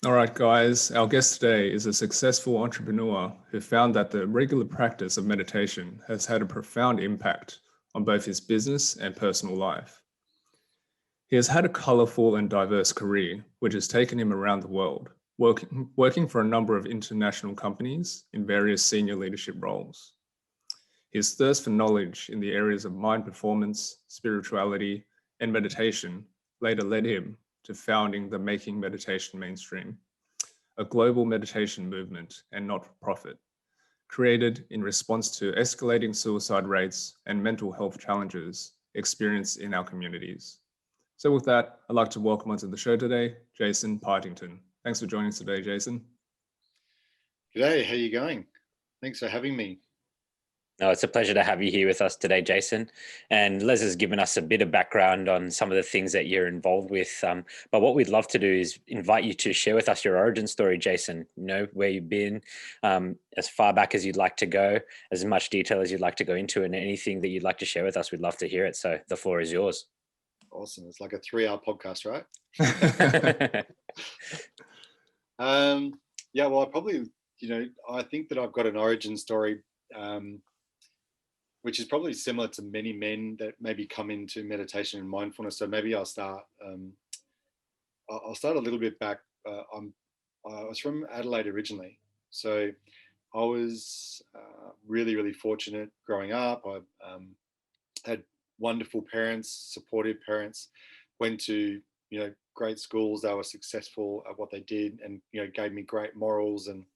All right, guys, our guest today is a successful entrepreneur who found that the regular practice of meditation has had a profound impact on both his business and personal life. He has had a colorful and diverse career, which has taken him around the world, working for a number of international companies in various senior leadership roles. His thirst for knowledge in the areas of mind performance, spirituality, and meditation later led him to founding the Making Meditation Mainstream, a global meditation movement and not-for-profit, created in response to escalating suicide rates and mental health challenges experienced in our communities. So with that, I'd like to welcome onto the show today, Jason Partington. Thanks for joining us today, Jason. G'day, how you going? Thanks for having me. No, it's a pleasure to have you here with us today, Jason. And Les has given us a bit of background on some of the things that you're involved with. But what we'd love to do is invite you to share with us your origin story, Jason. You know, where you've been, as far back as you'd like to go, as much detail as you'd like to go into, and anything that you'd like to share with us, we'd love to hear it. So the floor is yours. Awesome. It's like a 3-hour podcast, right? Yeah, well, I think that I've got an origin story which is probably similar to many men that maybe come into meditation and mindfulness. So maybe I'll start a little bit back. I was from Adelaide originally, so I was really, really fortunate growing up. I had wonderful parents, supportive parents, went to great schools. They were successful at what they did, and gave me great morals. And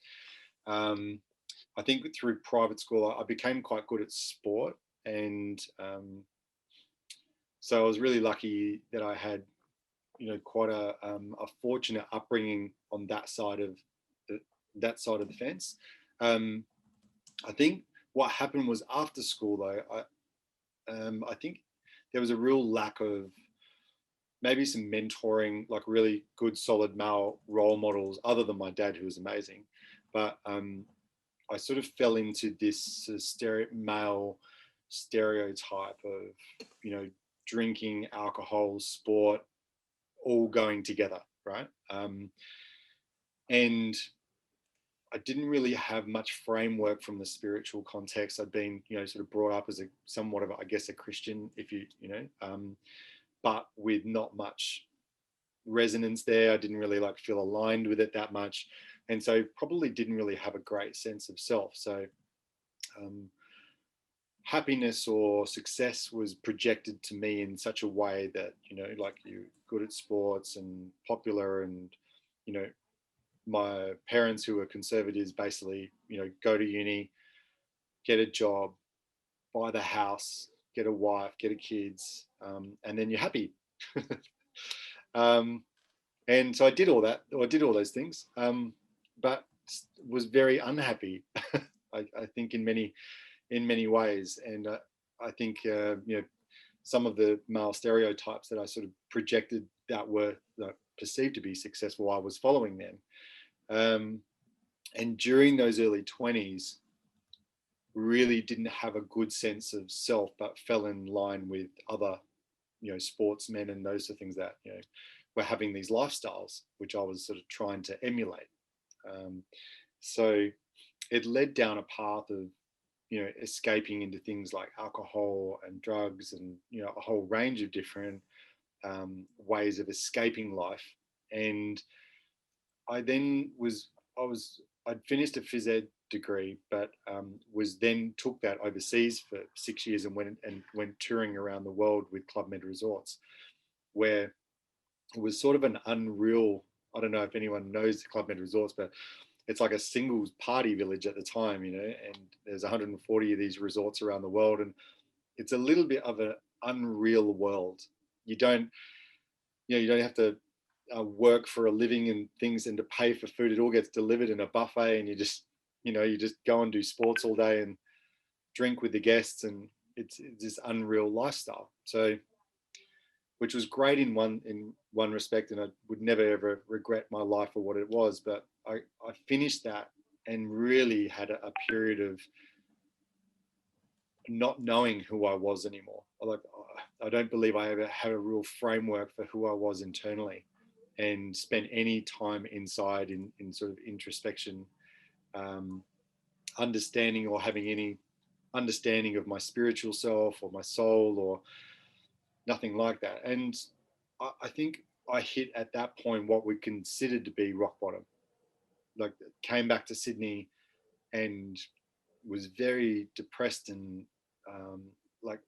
I think through private school, I became quite good at sport. And so I was really lucky that I had, quite a fortunate upbringing on that side of the fence. I think what happened was after school, though, I think there was a real lack of maybe some mentoring, like really good, solid male role models, other than my dad, who was amazing. But I sort of fell into this male stereotype of, drinking, alcohol, sport, all going together, right? And I didn't really have much framework from the spiritual context. I'd been, sort of brought up as a somewhat of, I guess, a Christian, but with not much resonance there. I didn't really feel aligned with it that much. And so probably didn't really have a great sense of self. So happiness or success was projected to me in such a way that, you're good at sports and popular, and, my parents, who were conservatives, basically, go to uni, get a job, buy the house, get a wife, get a kids, and then you're happy. And so I did all that, or I did all those things, but was very unhappy. I think in many ways. And I think some of the male stereotypes that I sort of projected that were perceived to be successful, I was following them. And during those early 20s, really didn't have a good sense of self, but fell in line with other, sportsmen and those are things that, were having these lifestyles, which I was sort of trying to emulate. So it led down a path of, escaping into things like alcohol and drugs and, a whole range of different ways of escaping life. And I'd finished a phys ed degree, but was then took that overseas for 6 years and went touring around the world with Club Med Resorts, where it was sort of an unreal, I don't know if anyone knows the Club Med Resorts, but it's like a singles party village at the time, and there's 140 of these resorts around the world. And it's a little bit of an unreal world. You don't have to work for a living and things and to pay for food. It all gets delivered in a buffet, and you just go and do sports all day and drink with the guests. And it's this unreal lifestyle. So, which was great in one respect, and I would never ever regret my life or what it was. But I finished that and really had a period of not knowing who I was anymore. I don't believe I ever had a real framework for who I was internally. and spent any time inside in sort of introspection, understanding or having any understanding of my spiritual self or my soul or nothing like that. And I think I hit at that point what we considered to be rock bottom. Like, came back to Sydney and was very depressed and like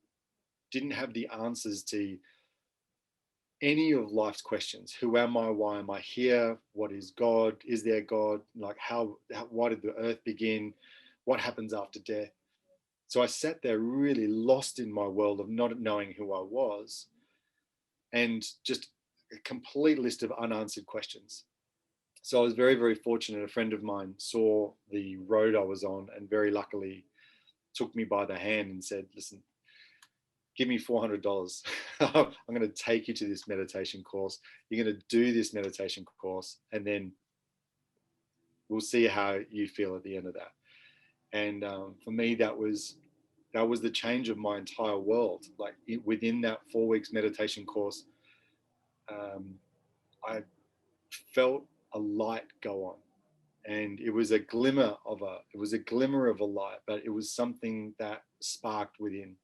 didn't have the answers to any of life's questions. Who am I? Why am I here? What is God? Is there God? Like, why did the earth begin? What happens after death? So I sat there really lost in my world of not knowing who I was, and just a complete list of unanswered questions. So I was very, very fortunate. A friend of mine saw the road I was on and very luckily took me by the hand and said, listen, give me $400. I'm going to take you to this meditation course. You're going to do this meditation course, and then we'll see how you feel at the end of that. And for me, that was the change of my entire world. Like, within that 4 weeks meditation course, I felt a light go on, and it was a glimmer of a light, but it was something that sparked within.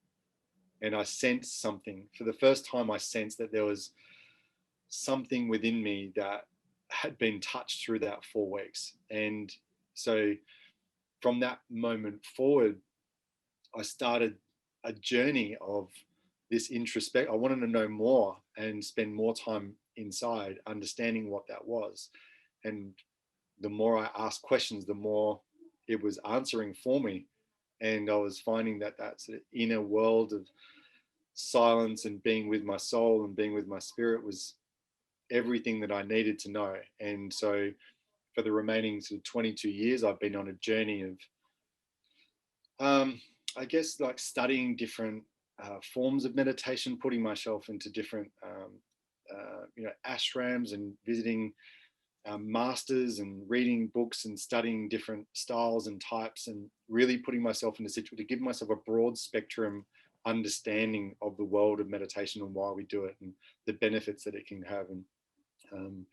And I sensed something. For the first time, I sensed that there was something within me that had been touched through that 4 weeks. And so from that moment forward, I started a journey of this introspect. I wanted to know more and spend more time inside, understanding what that was. And the more I asked questions, the more it was answering for me. And I was finding that sort of inner world of silence and being with my soul and being with my spirit was everything that I needed to know. And so for the remaining sort of 22 years, I've been on a journey of, I guess, like studying different forms of meditation, putting myself into different, ashrams and visiting masters and reading books and studying different styles and types, and really putting myself in a situation to give myself a broad spectrum understanding of the world of meditation and why we do it and the benefits that it can have. And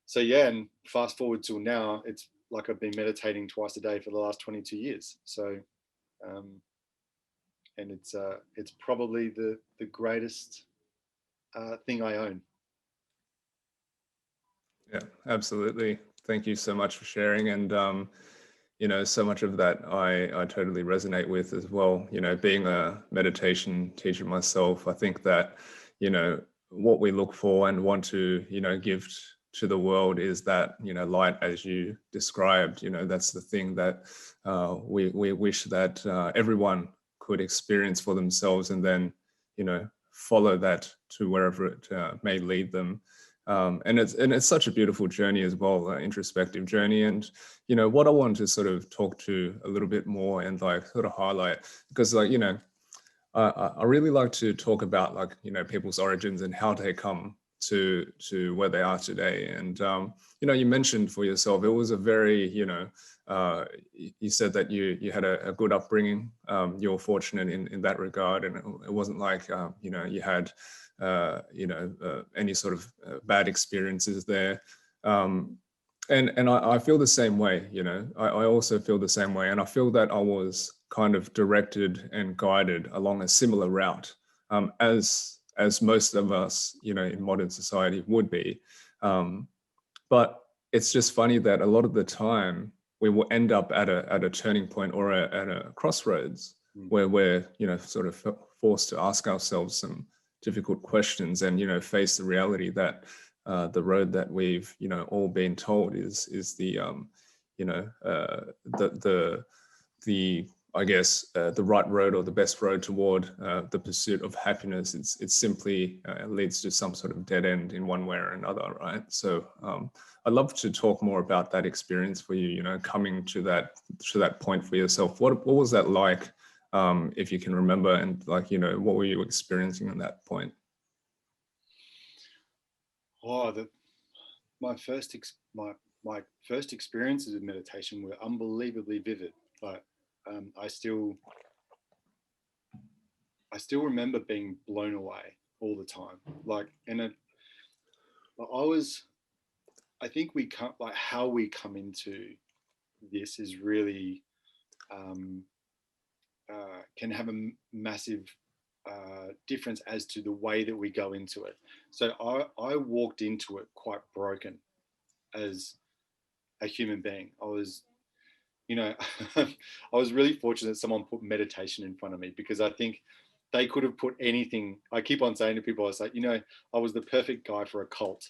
so yeah, and fast forward till now, it's like I've been meditating twice a day for the last 22 years. So and it's probably the greatest thing I own. Yeah, absolutely. Thank you so much for sharing. And so much of that I totally resonate with as well. Being a meditation teacher myself, I think that, what we look for and want to, give to the world is that, light, as you described. That's the thing that we wish that everyone could experience for themselves, and then, follow that to wherever it may lead them. And it's such a beautiful journey as well, introspective journey. And what I want to sort of talk to a little bit more and like sort of highlight, because I really like to talk about people's origins and how they come to where they are today. And you mentioned for yourself, it was a very you said that you had a good upbringing. You were fortunate in that regard, and it wasn't like you had any sort of bad experiences there. And I feel the same way. I also feel the same way, and I feel that I was kind of directed and guided along a similar route, as most of us, in modern society would be. But it's just funny that a lot of the time we will end up at a turning point or at a crossroads where we're, sort of forced to ask ourselves some difficult questions and, face the reality that the road that we've, all been told is the I guess the right road or the best road toward the pursuit of happiness. It simply leads to some sort of dead end in one way or another, right? So I'd love to talk more about that experience for you. Coming to that point for yourself. What was that like, if you can remember, and what were you experiencing at that point? Oh, my first experiences of meditation were unbelievably vivid. Like, I still remember being blown away all the time. Like, I think we come, like how we come into this is really can have a massive difference as to the way that we go into it. So I walked into it quite broken as a human being. I was, I was really fortunate that someone put meditation in front of me, because I think they could have put anything. I keep on saying to people, I was like, I was the perfect guy for a cult.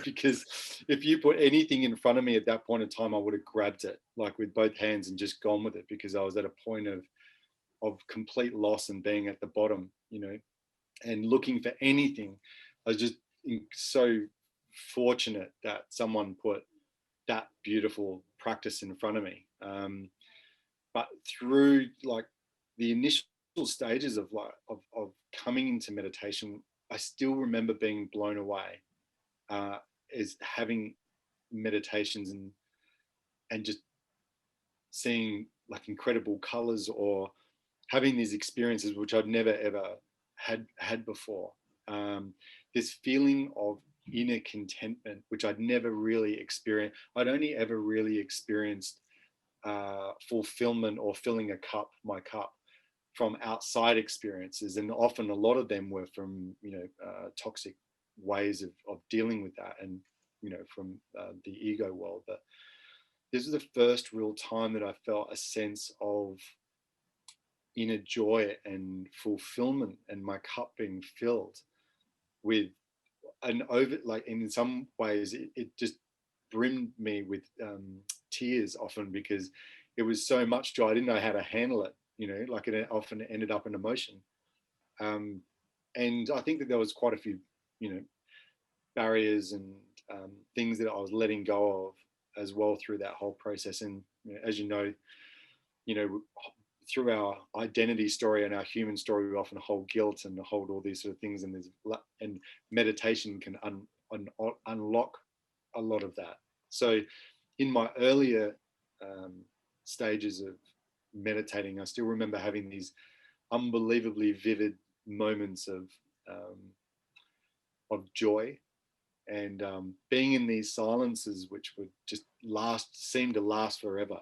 Because if you put anything in front of me at that point in time, I would have grabbed it like with both hands and just gone with it, because I was at a point of complete loss and being at the bottom, and looking for anything. I was just so fortunate that someone put that beautiful practice in front of me. But through like the initial stages of coming into meditation, I still remember being blown away as having meditations and just seeing like incredible colors, or having these experiences which I'd never ever had before. This feeling of inner contentment, which I'd never really experienced. I'd only ever really experienced fulfillment or filling my cup from outside experiences, and often a lot of them were from toxic ways of dealing with that, and from the ego world. But this is the first real time that I felt a sense of inner joy and fulfillment, and my cup being filled with an like in some ways it just brimmed me with tears often, because it was so much joy. I didn't know how to handle it, like it often ended up in emotion. And I think that there was quite a few, barriers and things that I was letting go of as well through that whole process. And as you know, through our identity story and our human story, we often hold guilt and hold all these sort of things, and meditation can unlock a lot of that. So in my earlier stages of meditating, I still remember having these unbelievably vivid moments of joy, and being in these silences which would just seem to last forever.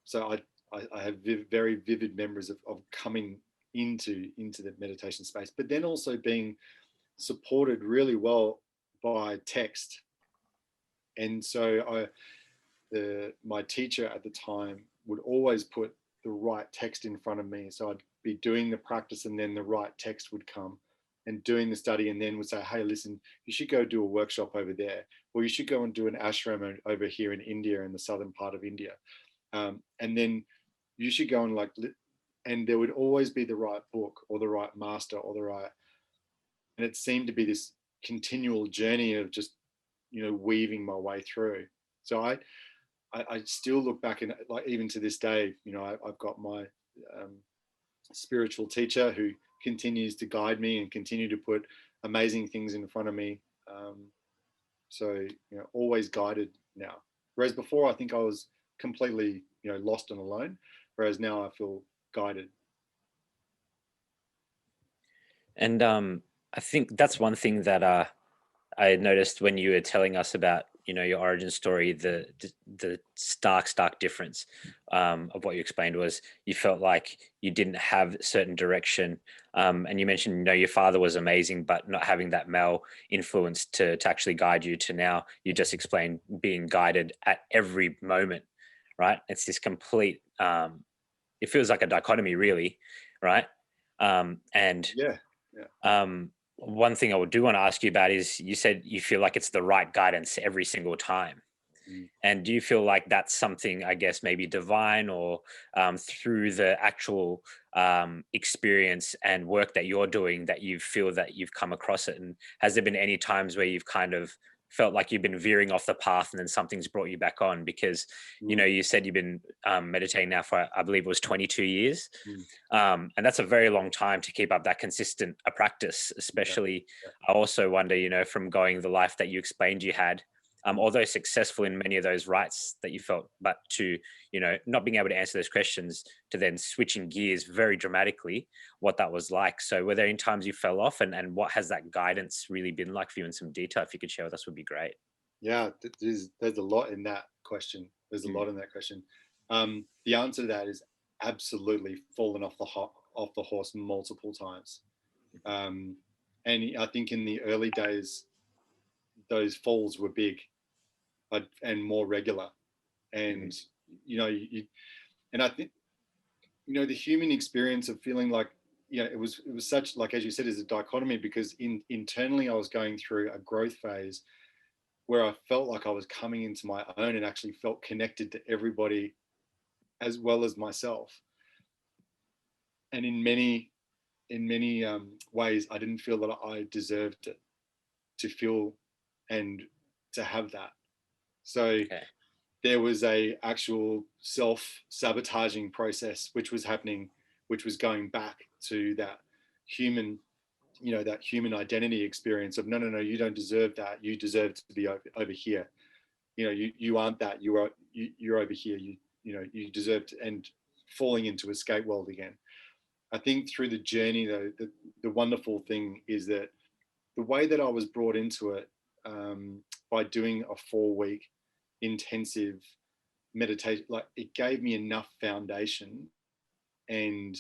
So I have very vivid memories of coming into the meditation space, but then also being supported really well by text. And so my teacher at the time would always put the right text in front of me. So I'd be doing the practice, and then the right text would come, and doing the study, and then would say, hey, listen, you should go do a workshop over there, or you should go and do an ashram over here in India, in the southern part of India. And then you should go and and there would always be the right book or the right master or the right, and it seemed to be this continual journey of just, weaving my way through. So I still look back, and like even to this day, I've got my spiritual teacher who continues to guide me and continue to put amazing things in front of me. So, always guided now. Whereas before, I think I was completely, lost and alone. Whereas now I feel guided. And I think that's one thing that I noticed when you were telling us about, your origin story, the stark difference of what you explained was you felt like you didn't have certain direction. And you mentioned, your father was amazing, but not having that male influence to actually guide you, to now you just explained being guided at every moment, right? It's this complete, it feels like a dichotomy really, right? And Yeah. one thing I do want to ask you about is, you said you feel like it's the right guidance every single time. And do you feel like that's something, I guess, maybe divine, or through the actual experience and work that you're doing, that you feel that you've come across it? And has there been any times where you've kind of felt like you've been veering off the path and then something's brought you back on? Because, you said you've been meditating now for, I believe it was 22 years. And that's a very long time to keep up that consistent practice, especially. I also wonder, from going the life that you explained you had, although successful in many of those rights that you felt, but to, not being able to answer those questions, to then switching gears very dramatically, what that was like. So were there any times you fell off, and what has that guidance really been like for you in some detail? If you could share with us, would be great. Yeah, there's a lot in that question. There's a lot in that question. The answer to that is absolutely fallen off the horse multiple times. And I think in the early days, those falls were big and more regular. And and I think the human experience of feeling like it was such, like, as you said, is a dichotomy, because internally I was going through a growth phase where I felt like I was coming into my own and actually felt connected to everybody as well as myself. And in many ways, I didn't feel that I deserved it, to feel and to have that. So there was a actual self-sabotaging process which was happening, which was going back to that human that human identity experience of no, you don't deserve that, you deserve to be over here, you aren't that, you're over here, you deserve to, and falling into escape world again. I think through the journey, though, the wonderful thing is that the way that I was brought into it, by doing a 4-week intensive meditation, like, it gave me enough foundation and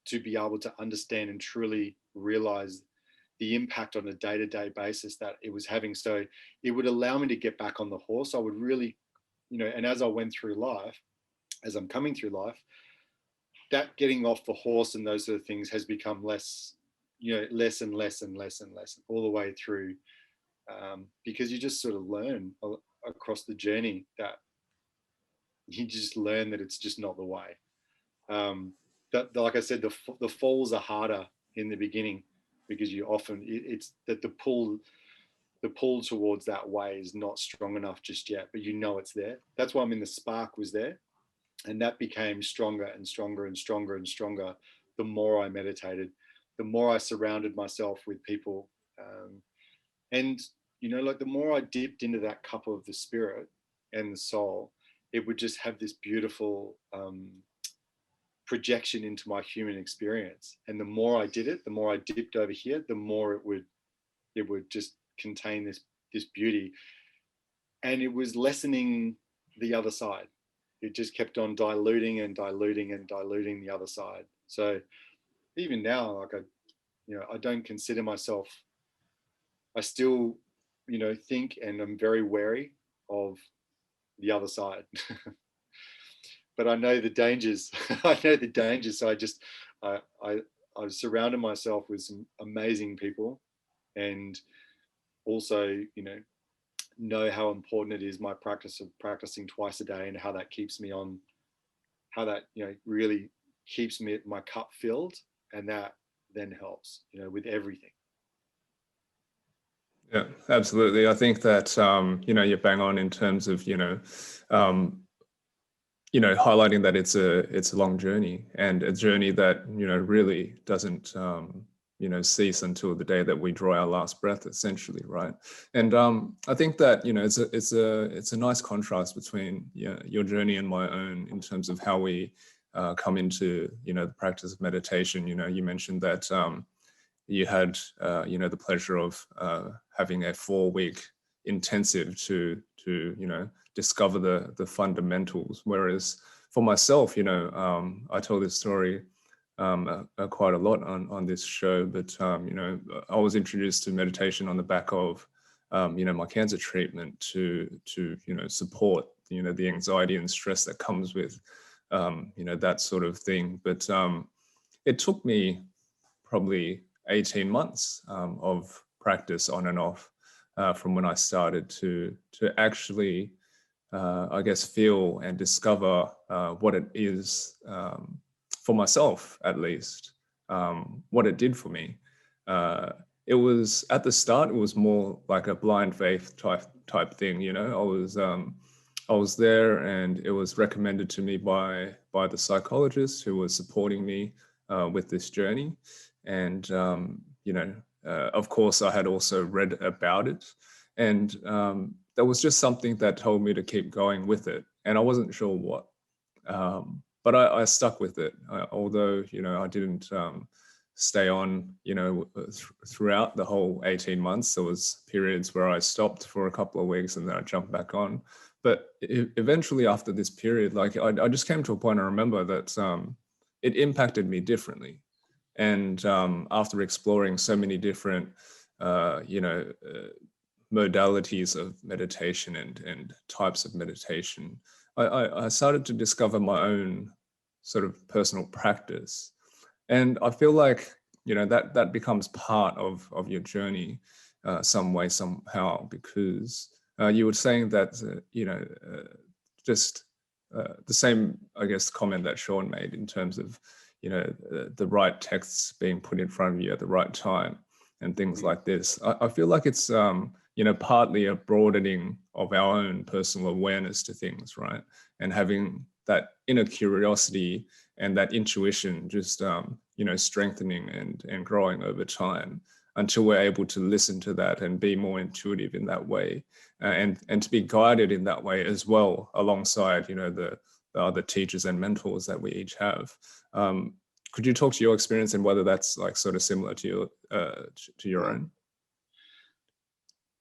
to be able to understand and truly realize the impact on a day-to-day basis that it was having. So it would allow me to get back on the horse. I would really, and as I went through life, as I'm coming through life, that getting off the horse and those sort of things has become less, less and less and less and less all the way through, because you just sort of learn across the journey that you just learn that it's just not the way. That, like I said, the falls are harder in the beginning, because you often, it's that the pull towards that way is not strong enough just yet, but it's there. That's why the spark was there, and that became stronger and stronger and stronger and stronger the more I meditated, the more I surrounded myself with people, and like the more I dipped into that cup of the spirit and the soul, it would just have this beautiful projection into my human experience. And the more I did it, the more I dipped over here, the more it would just contain this beauty. And it was lessening the other side. It just kept on diluting and diluting and diluting the other side. So even now, like, I don't consider myself, I still, think, and I'm very wary of the other side. But I know the dangers. I know the dangers. So I've surrounded myself with some amazing people, and also, know how important it is, my practice of practicing twice a day, and how that keeps me on, how that, really keeps my cup filled, and that then helps, with everything. Yeah, absolutely. I think that, you're bang on in terms of, highlighting that it's a long journey, and a journey that, really doesn't, cease until the day that we draw our last breath, essentially, right? And I think that, it's a nice contrast between your journey and my own, in terms of how we come into, the practice of meditation. You mentioned that you had, the pleasure of having a 4-week intensive to discover the fundamentals. Whereas for myself, I tell this story quite a lot on this show, but I was introduced to meditation on the back of my cancer treatment to support the anxiety and stress that comes with that sort of thing. But it took me probably 18 months of practice on and off from when I started to actually, I guess, feel and discover what it is, for myself at least, what it did for me. It was, at the start, it was more like a blind faith type thing. I was there, and it was recommended to me by the psychologist who was supporting me with this journey. And of course, I had also read about it, and there was just something that told me to keep going with it, and I wasn't sure what. But I stuck with it, although, you know, I didn't stay on, you know, throughout the whole 18 months. There was periods where I stopped for a couple of weeks and then I jumped back on. But eventually after this period, like I just came to a point, I remember that it impacted me differently. And after exploring so many different, modalities of meditation and types of meditation, I started to discover my own sort of personal practice. And I feel like, you know, that becomes part of your journey some way, somehow, because you were saying that, just the same, I guess, comment that Shaun made in terms of, you know, the right texts being put in front of you at the right time and things like this. I feel like it's, partly a broadening of our own personal awareness to things, right? And having that inner curiosity and that intuition just, strengthening and growing over time until we're able to listen to that and be more intuitive in that way, and to be guided in that way as well, alongside, you know, the other teachers and mentors that we each have. Could you talk to your experience and whether that's like sort of similar to your own?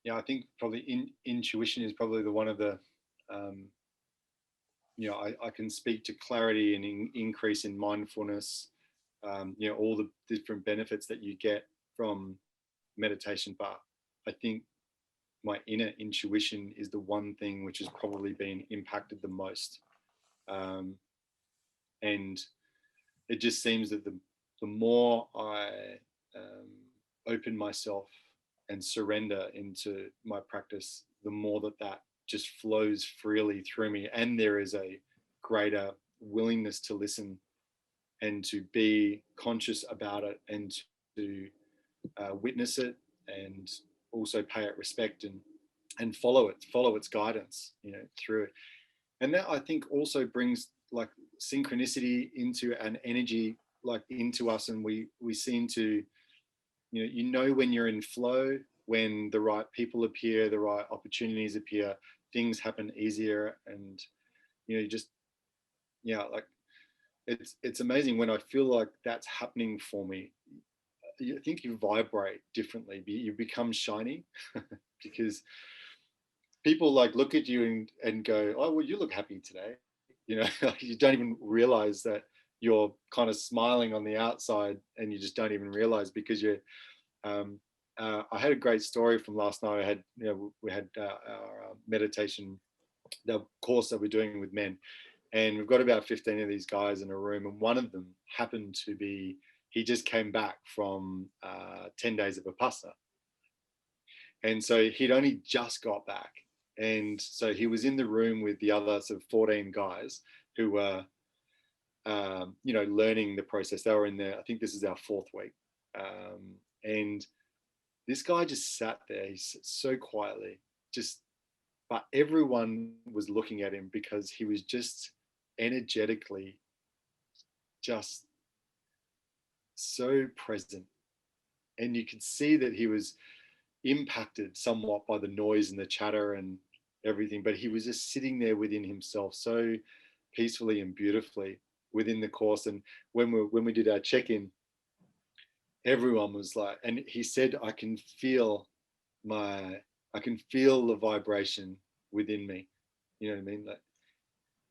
Yeah, I think probably intuition is probably the one of the, I can speak to clarity and increase in mindfulness, all the different benefits that you get from meditation. But I think my inner intuition is the one thing which has probably been impacted the most. And it just seems that the more I open myself and surrender into my practice, the more that just flows freely through me. And there is a greater willingness to listen and to be conscious about it and to witness it and also pay it respect and follow its guidance, through it. And that, I think, also brings like synchronicity into an energy, like into us. And we seem to, when you're in flow, when the right people appear, the right opportunities appear, things happen easier. And, like it's amazing when I feel like that's happening for me. I think you vibrate differently. You become shiny because people like look at you and go, oh, well, you look happy today. You don't even realize that you're kind of smiling on the outside, and you just don't even realize because you're. I had a great story from last night. We had our meditation, the course that we're doing with men, and we've got about 15 of these guys in a room, and one of them happened to be, he just came back from 10 days of Vipassana. And so he'd only just got back. And so he was in the room with the other sort of 14 guys who were, learning the process. They were in there, I think this is our 4th week. And this guy just sat there, he's so quietly, but everyone was looking at him because he was just energetically just so present. And you could see that he was impacted somewhat by the noise and the chatter and everything, but he was just sitting there within himself so peacefully and beautifully within the course. And when we did our check-in, everyone was like, and he said, I can feel the vibration within me. You know what I mean?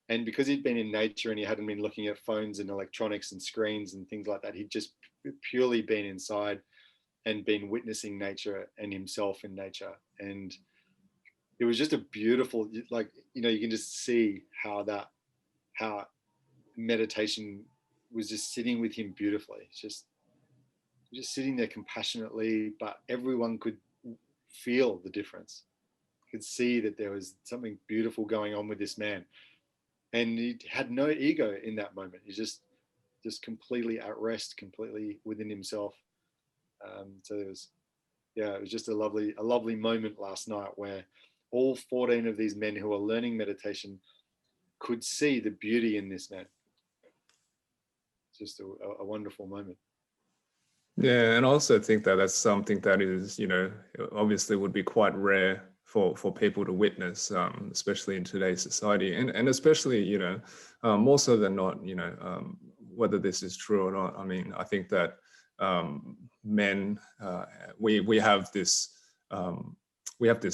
And because he'd been in nature and he hadn't been looking at phones and electronics and screens and things like that, he'd just purely been inside and been witnessing nature and himself in nature. And it was just a beautiful, like, you can just see how meditation was just sitting with him beautifully. It's just sitting there compassionately, but everyone could feel the difference. Could see that there was something beautiful going on with this man. And he had no ego in that moment. He's just completely at rest, completely within himself. So it was just a lovely moment last night where all 14 of these men who are learning meditation could see the beauty in this man. Just a wonderful moment. Yeah, and I also think that that's something that is, obviously would be quite rare for people to witness, especially in today's society, and especially, you know, more so than not, you know, whether this is true or not. I mean, I think that men, we have this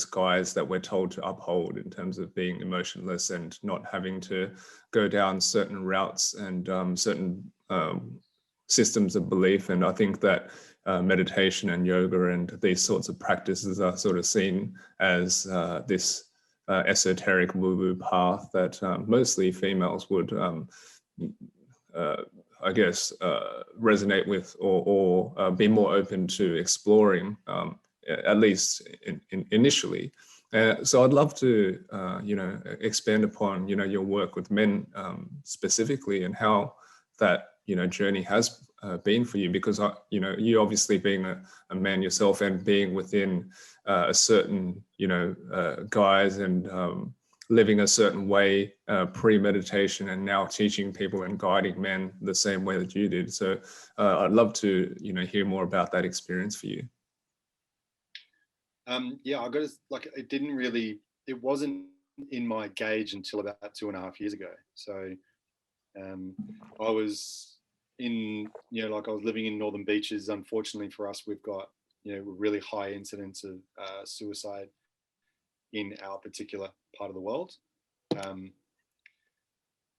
guise that we're told to uphold in terms of being emotionless and not having to go down certain routes and certain systems of belief. And I think that meditation and yoga and these sorts of practices are sort of seen as this esoteric woo-woo path that mostly females would, I guess, resonate with or be more open to exploring, at least initially. So I'd love to, you know, expand upon, you know, your work with men specifically, and how that, you know, journey has been for you, because, you know, you obviously being a man yourself and being within a certain, you know, guise and living a certain way pre-meditation, and now teaching people and guiding men the same way that you did. So I'd love to, you know, hear more about that experience for you. Yeah, I got to, like, it wasn't in my gauge until about 2.5 years ago. So I was in, you know, like I was living in Northern Beaches. Unfortunately for us, we've got, you know, really high incidence of suicide in our particular part of the world,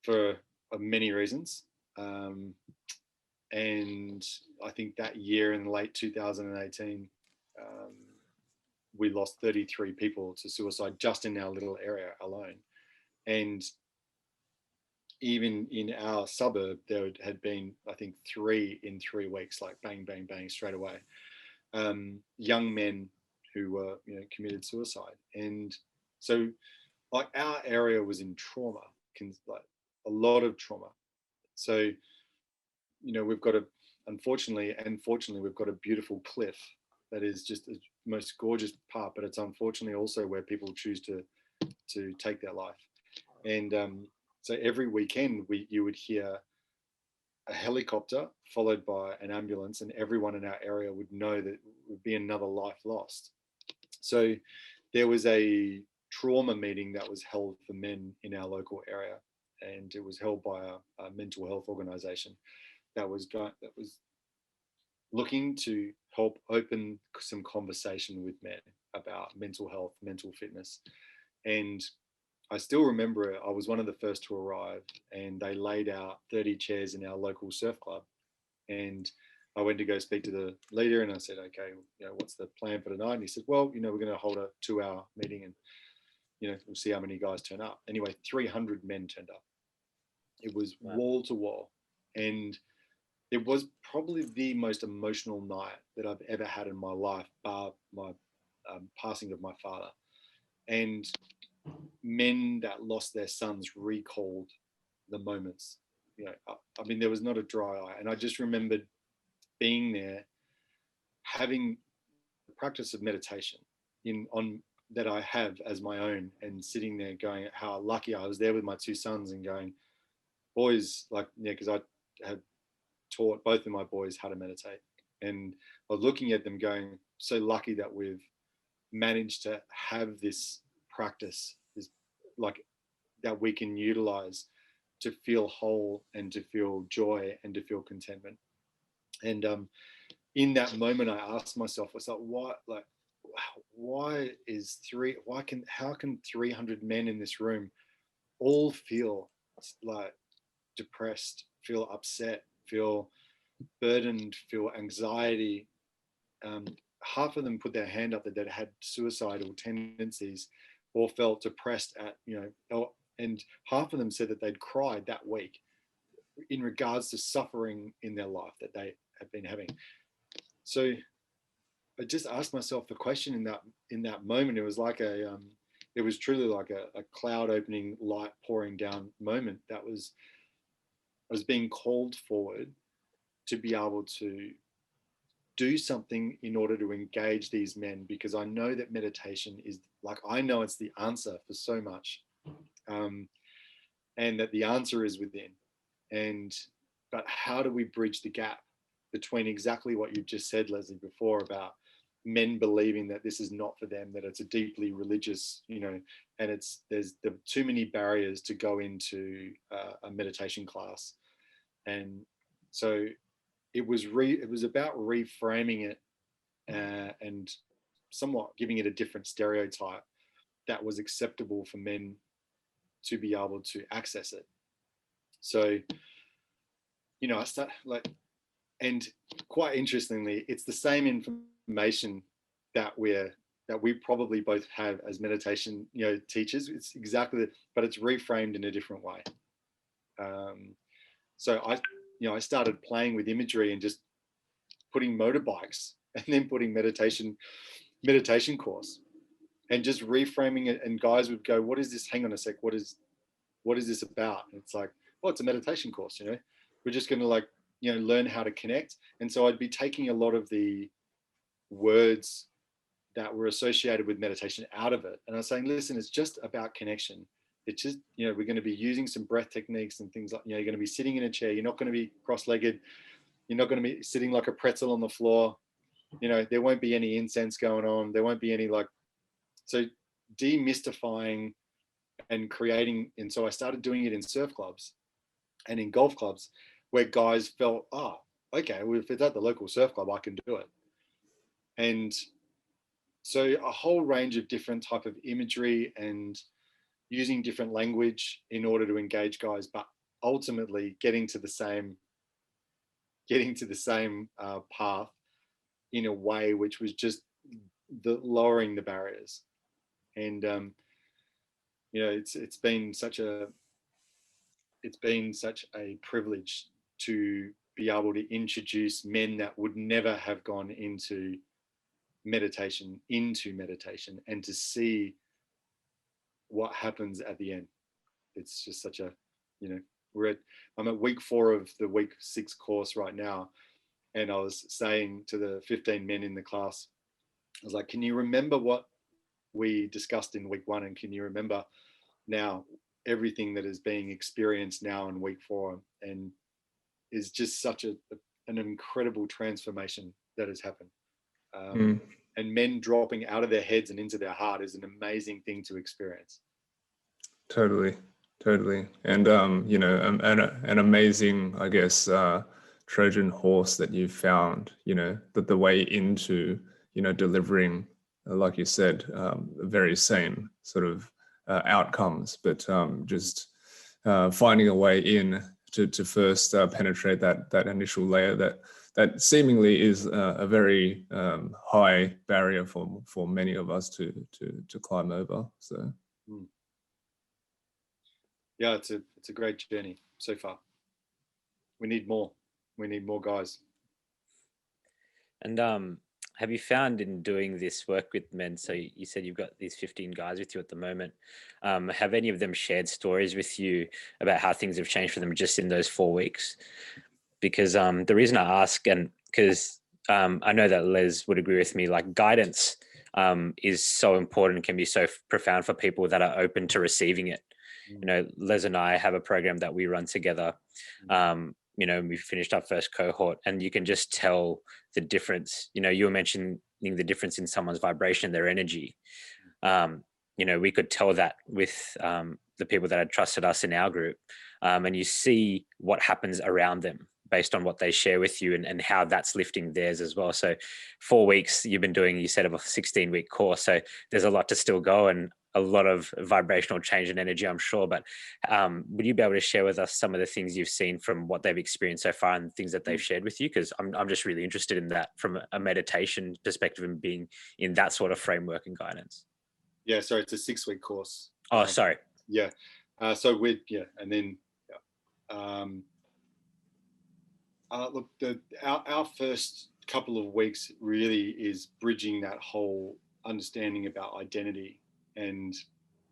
for many reasons. And I think that year in late 2018, we lost 33 people to suicide just in our little area alone. And even in our suburb, there had been, I think, 3 in 3 weeks, like bang, bang, bang, straight away. Young men who were, you know, committed suicide. And so, like, our area was in trauma, like a lot of trauma. So, you know, we've got unfortunately, we've got a beautiful cliff that is just the most gorgeous part, but it's unfortunately also where people choose to take their life. And so every weekend you would hear a helicopter followed by an ambulance, and everyone in our area would know that it would be another life lost. So there was a trauma meeting that was held for men in our local area, and it was held by a mental health organization that was looking to help open some conversation with men about mental health, mental fitness. And I still remember it. I was one of the first to arrive, and they laid out 30 chairs in our local surf club. And I went to go speak to the leader, and I said, okay, you know, what's the plan for tonight? And he said, well, you know, we're going to hold a 2-hour meeting, and, you know, we'll see how many guys turn up. Anyway, 300 men turned up. It was wall to wall. And it was probably the most emotional night that I've ever had in my life, bar my passing of my father. And men that lost their sons recalled the moments. You know, I mean, there was not a dry eye. And I just remembered being there, having the practice of meditation that I have as my own, and sitting there going, how lucky I was there with my 2 sons, and going, boys, like, yeah, because I had taught both of my boys how to meditate, and I was looking at them going, so lucky that we've managed to have this practice, this, like, that we can utilize to feel whole and to feel joy and to feel contentment. And in that moment, I asked myself, I was like, how can 300 men in this room all feel like depressed, feel upset, feel burdened, feel anxiety? Half of them put their hand up that had suicidal tendencies, or felt depressed at, you know, and half of them said that they'd cried that week in regards to suffering in their life that they have been having. So I just asked myself the question in that moment. It was like it was truly like a cloud opening, light pouring down moment. I was being called forward to be able to do something in order to engage these men, because I know that meditation is, like, I know it's the answer for so much, and that the answer is within. But how do we bridge the gap between exactly what you just said, Leslie, before, about men believing that this is not for them, that it's a deeply religious, and there's too many barriers to go into a meditation class. And so it was about reframing it and somewhat giving it a different stereotype that was acceptable for men to be able to access it. So, I start and quite interestingly, it's the same information that we probably both have as meditation, teachers. It's exactly, but it's reframed in a different way. So I started playing with imagery and just putting motorbikes and then putting meditation course and just reframing it. And guys would go, what is this? Hang on a sec. What is this about? And it's like, well, it's a meditation course, we're just going to learn how to connect. And so I'd be taking a lot of the words that were associated with meditation out of it. And I was saying, listen, it's just about connection. It's just, we're going to be using some breath techniques and things like, you're going to be sitting in a chair. You're not going to be cross-legged. You're not going to be sitting like a pretzel on the floor. There won't be any incense going on. There won't be any so demystifying and creating. And so I started doing it in surf clubs and in golf clubs where guys felt, oh, okay, well, if it's at the local surf club, I can do it. And so a whole range of different type of imagery and using different language in order to engage guys, but ultimately getting to the same path in a way which was just lowering the barriers. And it's been such a privilege to be able to introduce men that would never have gone into meditation and to see what happens at the end. It's just such a, I'm at week 4 of the week 6 course right now. And I was saying to the 15 men in the class, I was like, can you remember what we discussed in week 1? And can you remember now everything that is being experienced now in week 4? And is just such an incredible transformation that has happened. And men dropping out of their heads and into their heart is an amazing thing to experience. Totally. And, an amazing, I guess, Trojan horse that you've found, that the way into, delivering, like you said, the very same sort of outcomes, but just finding a way in to first penetrate that initial layer that seemingly is a very high barrier for many of us to climb over. So. Yeah, it's a great journey so far. We need more guys. And have you found in doing this work with men, so you said you've got these 15 guys with you at the moment, have any of them shared stories with you about how things have changed for them just in those 4 weeks? Because the reason I ask, and because I know that Les would agree with me, guidance is so important and can be so profound for people that are open to receiving it. Les and I have a program that we run together. We finished our first cohort, and you can just tell the difference. You were mentioning the difference in someone's vibration, their energy. We could tell that with the people that had trusted us in our group, and you see what happens around them based on what they share with you and how that's lifting theirs as well. So 4 weeks you've been doing, you said, of a 16-week course. So there's a lot to still go and a lot of vibrational change and energy, I'm sure. But would you be able to share with us some of the things you've seen from what they've experienced so far and things that they've shared with you? Because I'm just really interested in that from a meditation perspective and being in that sort of framework and guidance. Yeah, sorry, it's a 6-week course. Oh, sorry. Yeah. So and then look, our first couple of weeks really is bridging that whole understanding about identity and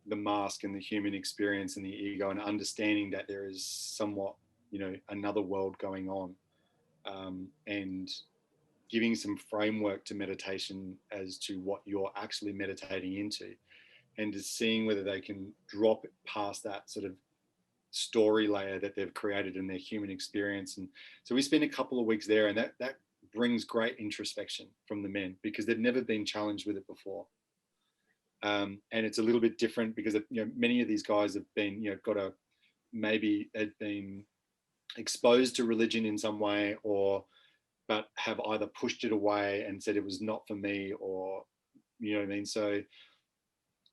the mask and the human experience and the ego, and understanding that there is somewhat, another world going on, and giving some framework to meditation as to what you're actually meditating into, and just seeing whether they can drop it past that sort of story layer that they've created in their human experience. And so we spent a couple of weeks there, and that brings great introspection from the men because they've never been challenged with it before. And it's a little bit different because, many of these guys have been, maybe had been exposed to religion in some way, but have either pushed it away and said it was not for me, or, you know what I mean? So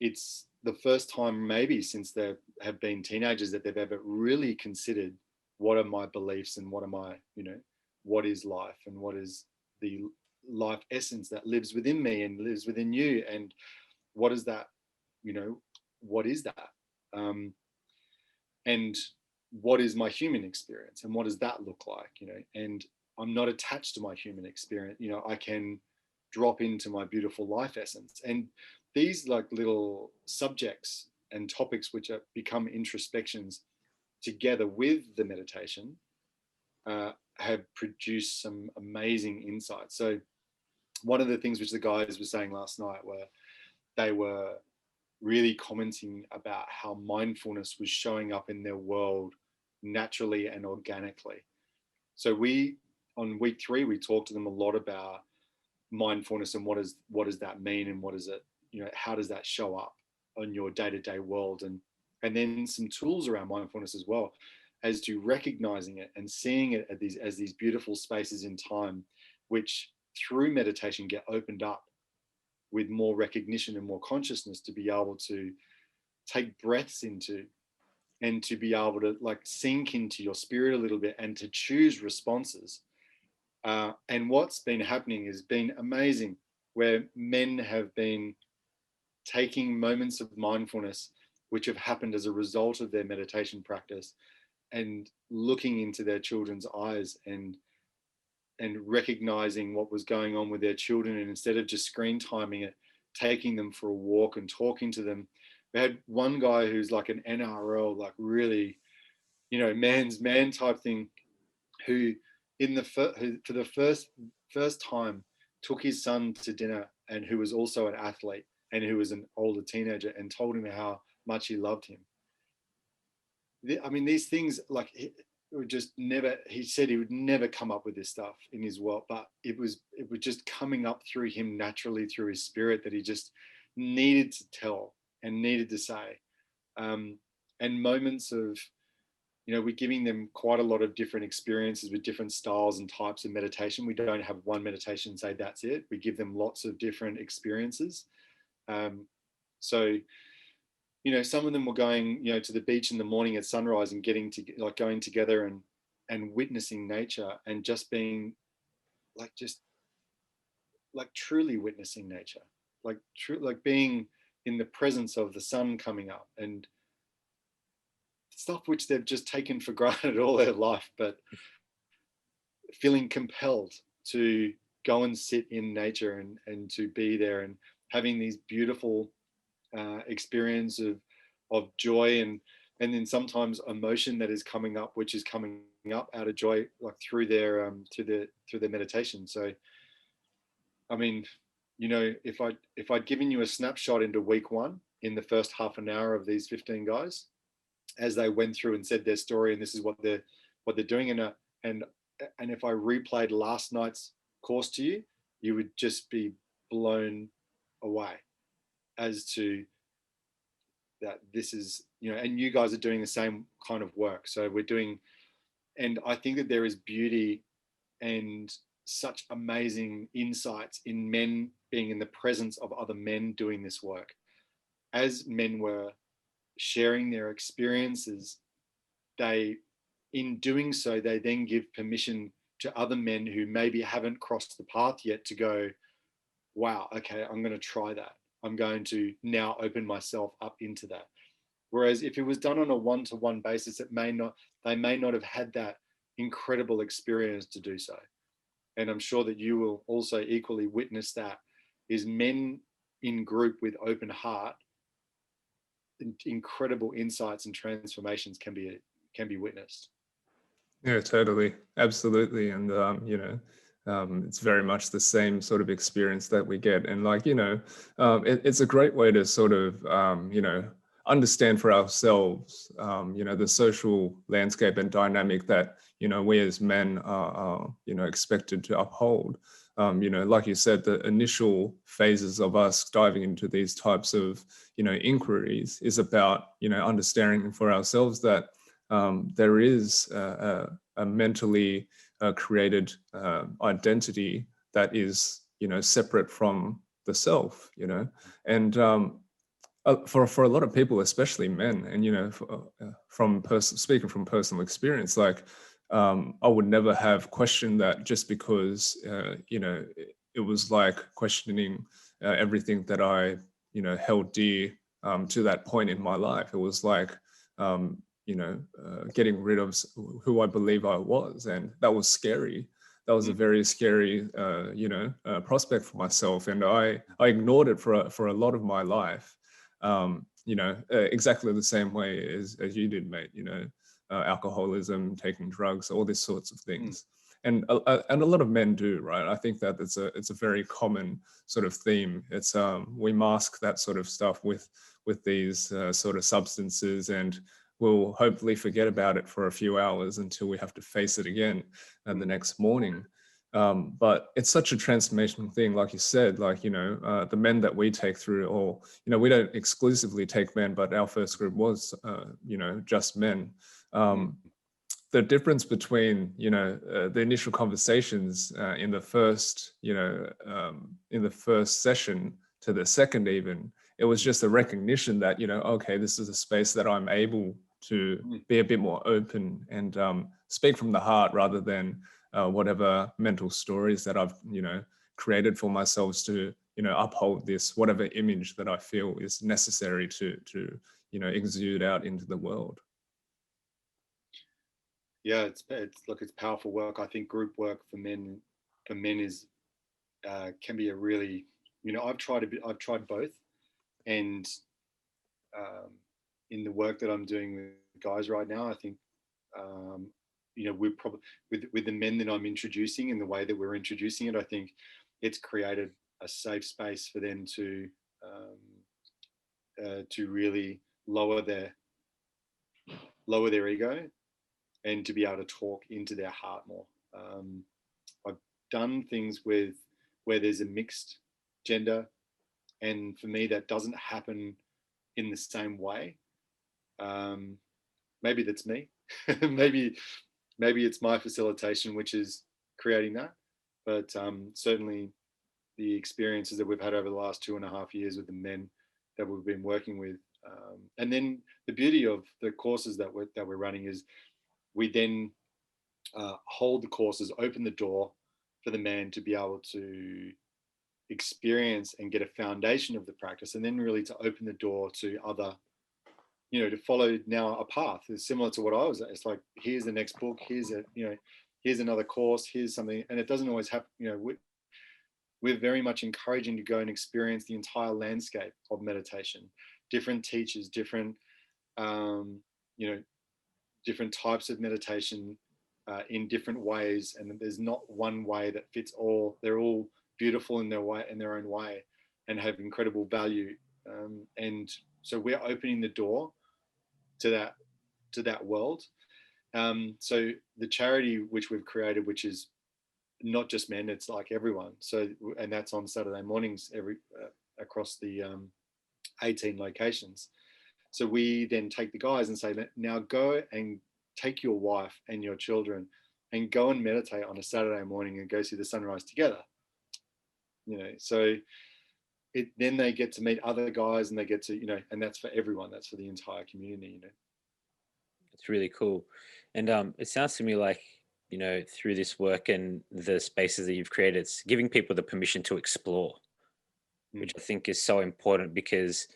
it's the first time maybe since they have been teenagers that they've ever really considered, what are my beliefs and what am I, what is life and what is the life essence that lives within me and lives within you, and what is that, what is that, and what is my human experience and what does that look like, and I'm not attached to my human experience, I can drop into my beautiful life essence. And these like little subjects and topics which become introspections together with the meditation have produced some amazing insights. So one of the things which the guys were saying last night were they were really commenting about how mindfulness was showing up in their world naturally and organically. So on week 3, we talked to them a lot about mindfulness and what does that mean, and what is it, how does that show up on your day-to-day world, and then some tools around mindfulness as well, as to recognizing it and seeing it as these beautiful spaces in time, which through meditation get opened up with more recognition and more consciousness, to be able to take breaths into, and to be able to like sink into your spirit a little bit and to choose responses. And what's been happening has been amazing, where men have been taking moments of mindfulness which have happened as a result of their meditation practice, and looking into their children's eyes and recognizing what was going on with their children, and instead of just screen timing it, taking them for a walk and talking to them. We had one guy who's like an NRL, like really, man's man type thing, who for the first time took his son to dinner, and who was also an athlete and who was an older teenager, and told him how much he loved him. I mean, these things, like, would just never, he said he would never come up with this stuff in his world, but it was just coming up through him naturally, through his spirit, that he just needed to tell and needed to say. And moments of, we're giving them quite a lot of different experiences with different styles and types of meditation. We don't have one meditation and say that's it. We give them lots of different experiences. So some of them were going, to the beach in the morning at sunrise and going together and witnessing nature, and just being like truly witnessing nature, like being in the presence of the sun coming up, and stuff which they've just taken for granted all their life, but feeling compelled to go and sit in nature and to be there, and having these beautiful experience of joy, and then sometimes emotion that is coming up, which is coming up out of joy, like through their meditation. So I mean, if I'd given you a snapshot into week 1 in the first half an hour of these 15 guys, as they went through and said their story, and this is what they're doing, and if I replayed last night's course to you, you would just be blown away as to that this is, and you guys are doing the same kind of work. So we're doing, and I think that there is beauty and such amazing insights in men being in the presence of other men doing this work. As men were sharing their experiences, in doing so, they then give permission to other men who maybe haven't crossed the path yet to go, wow, okay, I'm going to try that. I'm going to now open myself up into that. Whereas if it was done on a one-to-one basis, they may not have had that incredible experience to do so. And I'm sure that you will also equally witness that, is men in group with open heart, incredible insights and transformations can be witnessed. Yeah, totally. Absolutely. And, it's very much the same sort of experience that we get. And it's a great way to sort of, understand for ourselves, the social landscape and dynamic that, we as men are expected to uphold. Like you said, the initial phases of us diving into these types of, inquiries is about, understanding for ourselves that there is a mentally created identity that is, separate from the self, and for a lot of people, especially men, and speaking from personal experience, like I would never have questioned that just because it was like questioning everything that I held dear to that point in my life. It was like getting rid of who I believe I was, and that was scary. That was a very scary prospect for myself, and I ignored it for a lot of my life. Exactly the same way as you did, mate. Alcoholism, taking drugs, all these sorts of things, and a lot of men do, right? I think that it's a very common sort of theme. It's we mask that sort of stuff with these sort of substances, and we'll hopefully forget about it for a few hours until we have to face it again the next morning. But it's such a transformational thing, like you said, like, the men that we take through, or, we don't exclusively take men, but our first group was, just men. The difference between, the initial conversations in the first, in the first session to the second even, it was just a recognition that, okay, this is a space that I'm able to be a bit more open and speak from the heart rather than whatever mental stories that I've, created for myself to, uphold this, whatever image that I feel is necessary to exude out into the world. Yeah, it's powerful work. I think group work for men is can be a really, I've tried both, and in the work that I'm doing with guys right now, I think we're probably with the men that I'm introducing and the way that we're introducing it, I think it's created a safe space for them to really lower their ego and to be able to talk into their heart more. I've done things where there's a mixed gender, and for me that doesn't happen in the same way. Maybe that's me. maybe it's my facilitation which is creating that, but certainly the experiences that we've had over the last 2.5 years with the men that we've been working with, and then the beauty of the courses that we're running is we then hold the courses, open the door for the man to be able to experience and get a foundation of the practice, and then really to open the door to other, to follow now a path. It's similar to what I was at. It's like, here's the next book, here's another course, here's something, and it doesn't always happen. We're very much encouraging to go and experience the entire landscape of meditation, different teachers, different different types of meditation in different ways, and there's not one way that fits all. They're all beautiful in their own way, and have incredible value. And so we're opening the door to that world. So the charity which we've created, which is not just men, it's like everyone. So, and that's on Saturday mornings across the 18 locations. So we then take the guys and say, now go and take your wife and your children and go and meditate on a Saturday morning and go see the sunrise together. So then they get to meet other guys, and they get to, and that's for everyone. That's for the entire community. It's really cool. And it sounds to me like, through this work and the spaces that you've created, it's giving people the permission to explore, which I think is so important, because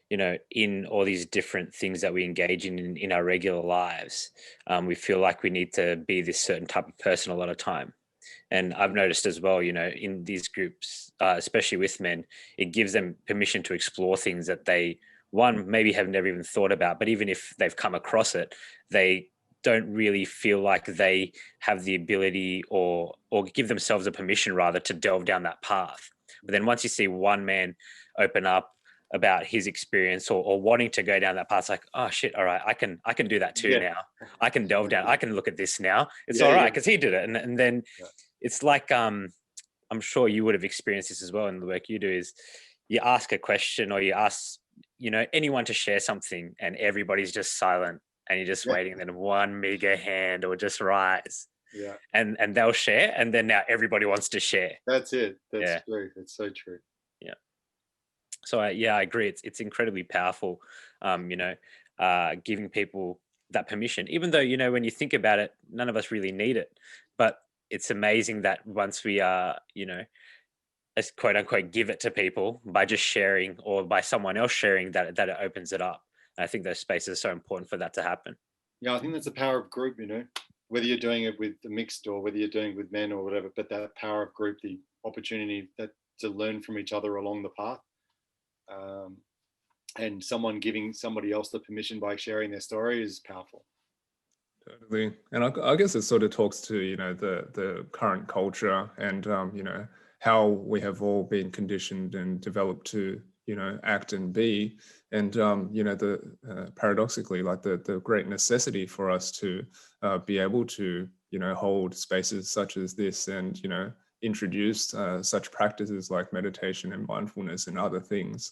in all these different things that we engage in our regular lives, we feel like we need to be this certain type of person a lot of time. And I've noticed as well, in these groups, especially with men, it gives them permission to explore things that they, one, maybe have never even thought about, but even if they've come across it, they don't really feel like they have the ability or give themselves a permission rather to delve down that path. But then once you see one man open up, about his experience or wanting to go down that path. It's like, oh shit, all right, I can do that too Yeah. now. I can delve down. I can look at this now. It's Yeah, all right yeah. because he did it, and then Yeah. it's like I'm sure you would have experienced this as well in the work you do. Is you ask a question or you ask anyone to share something, and everybody's just silent, and you're just Yeah. waiting. And then one mega hand will just rise, Yeah. and they'll share, and then now everybody wants to share. That's it. That's Yeah. true. That's so true. Yeah. So I agree. It's incredibly powerful, giving people that permission, even though, when you think about it, none of us really need it, but it's amazing that once we are, as quote unquote, give it to people by just sharing or by someone else sharing that it opens it up. And I think those spaces are so important for that to happen. Yeah, I think that's the power of group, whether you're doing it with the mixed or whether you're doing it with men or whatever, but that power of group, the opportunity that to learn from each other along the path. And someone giving somebody else the permission by sharing their story is powerful. Totally. And I guess it sort of talks to, the current culture and, how we have all been conditioned and developed to, act and be. And, paradoxically, like the great necessity for us to be able to, hold spaces such as this and, introduce such practices like meditation and mindfulness and other things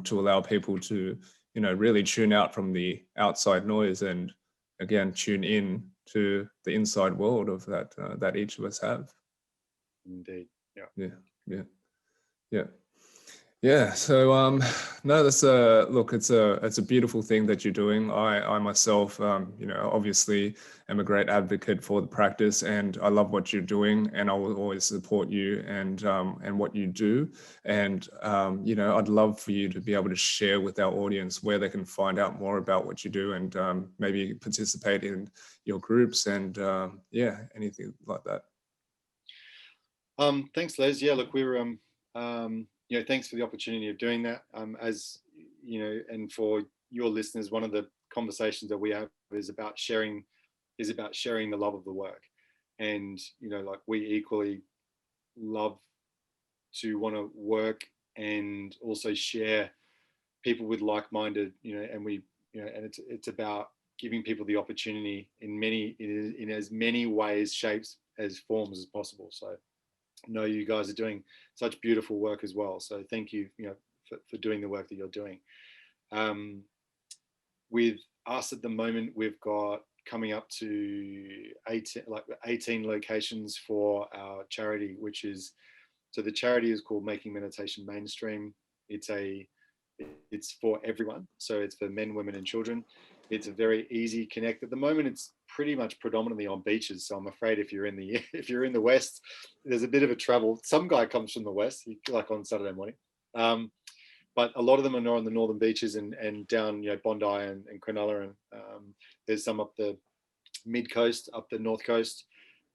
to allow people to, really tune out from the outside noise and, again, tune in to the inside world of that each of us have. Indeed. Yeah. So no, that's look, it's a beautiful thing that you're doing. I myself, obviously am a great advocate for the practice, and I love what you're doing, and I will always support you and what you do. And I'd love for you to be able to share with our audience where they can find out more about what you do and maybe participate in your groups and anything like that. Thanks, Les. Yeah, look, we were thanks for the opportunity of doing that. As and for your listeners, one of the conversations that we have is about sharing the love of the work. And like we equally love to want to work and also share people with like-minded, and we and it's about giving people the opportunity in as many ways, shapes, as forms as possible. So know you guys are doing such beautiful work as well. So thank you, for doing the work that you're doing. With us at the moment, we've got coming up to 18 locations for our charity, so the charity is called Making Meditation Mainstream. It's for everyone. So it's for men, women, and children. It's a very easy connect. At the moment, it's pretty much predominantly on beaches. So I'm afraid if you're in the West, there's a bit of a travel. Some guy comes from the West, like on Saturday morning. But a lot of them are on the northern beaches and down, Bondi and Cronulla. And there's some up the mid coast, up the north coast,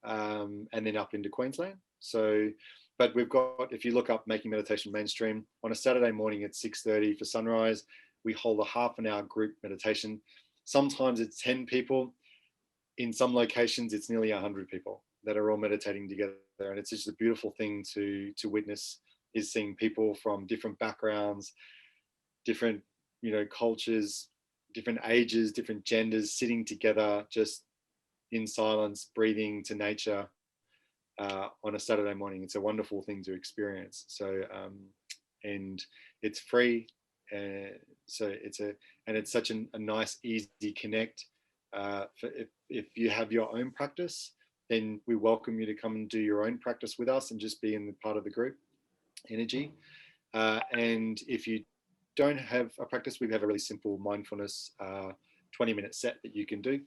and then up into Queensland. So, but we've got, if you look up Making Meditation Mainstream, on a Saturday morning at 6:30 for sunrise, we hold a half an hour group meditation. Sometimes it's 10 people. In some locations, it's nearly 100 people that are all meditating together. And it's just a beautiful thing to witness, is seeing people from different backgrounds, different, cultures, different ages, different genders, sitting together just in silence, breathing to nature on a Saturday morning. It's a wonderful thing to experience. So, and it's free. So it's such a nice, easy connect. If you have your own practice, then we welcome you to come and do your own practice with us and just be in the part of the group energy. And if you don't have a practice, we have a really simple mindfulness 20-minute set that you can do.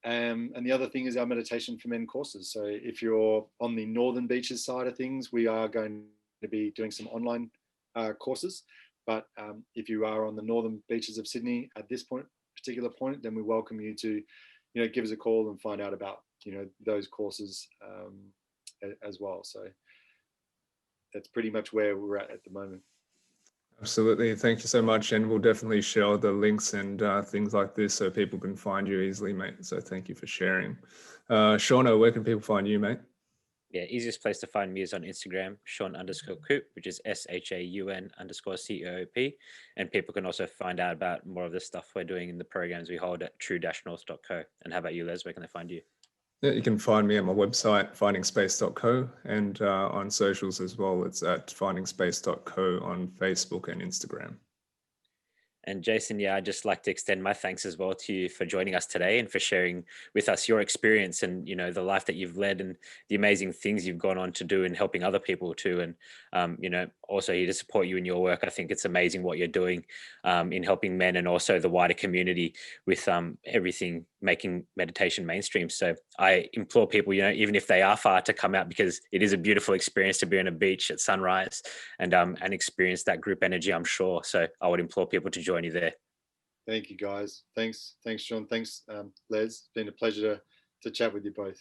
And the other thing is our meditation for men courses. So if you're on the northern beaches side of things, we are going to be doing some online courses. But if you are on the northern beaches of Sydney at this particular point, then we welcome you to, give us a call and find out about, those courses as well. So that's pretty much where we're at the moment. Absolutely. Thank you so much. And we'll definitely share the links and things like this so people can find you easily, mate. So thank you for sharing. Shauna, where can people find you, mate? Yeah, easiest place to find me is on Instagram, Shaun_Coop, which is SHAUN_COOP. And people can also find out about more of the stuff we're doing in the programs we hold at true-north.co. And how about you, Les? Where can they find you? Yeah, you can find me at my website, findingspace.co, and on socials as well. It's at findingspace.co on Facebook and Instagram. And Jason, yeah, I'd just like to extend my thanks as well to you for joining us today and for sharing with us your experience and, you know, the life that you've led and the amazing things you've gone on to do and helping other people too. And, you know, also here to support you in your work. I think it's amazing what you're doing in helping men and also the wider community with everything, making meditation mainstream. So I implore people, you know, even if they are far, to come out, because it is a beautiful experience to be on a beach at sunrise and experience that group energy, I'm sure. So I would implore people to join you there. Thank you, guys. Thanks, Shaun. Thanks, Les. It's been a pleasure to chat with you both.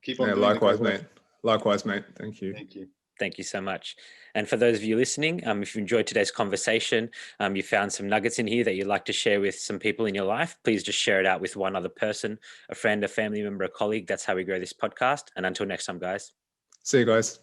Keep on doing likewise, the good work. mate. Likewise, mate. Thank you. Thank you. Thank you so much. And for those of you listening, if you enjoyed today's conversation, you found some nuggets in here that you'd like to share with some people in your life, please just share it out with one other person, a friend, a family member, a colleague. That's how we grow this podcast. And until next time, guys. See you guys.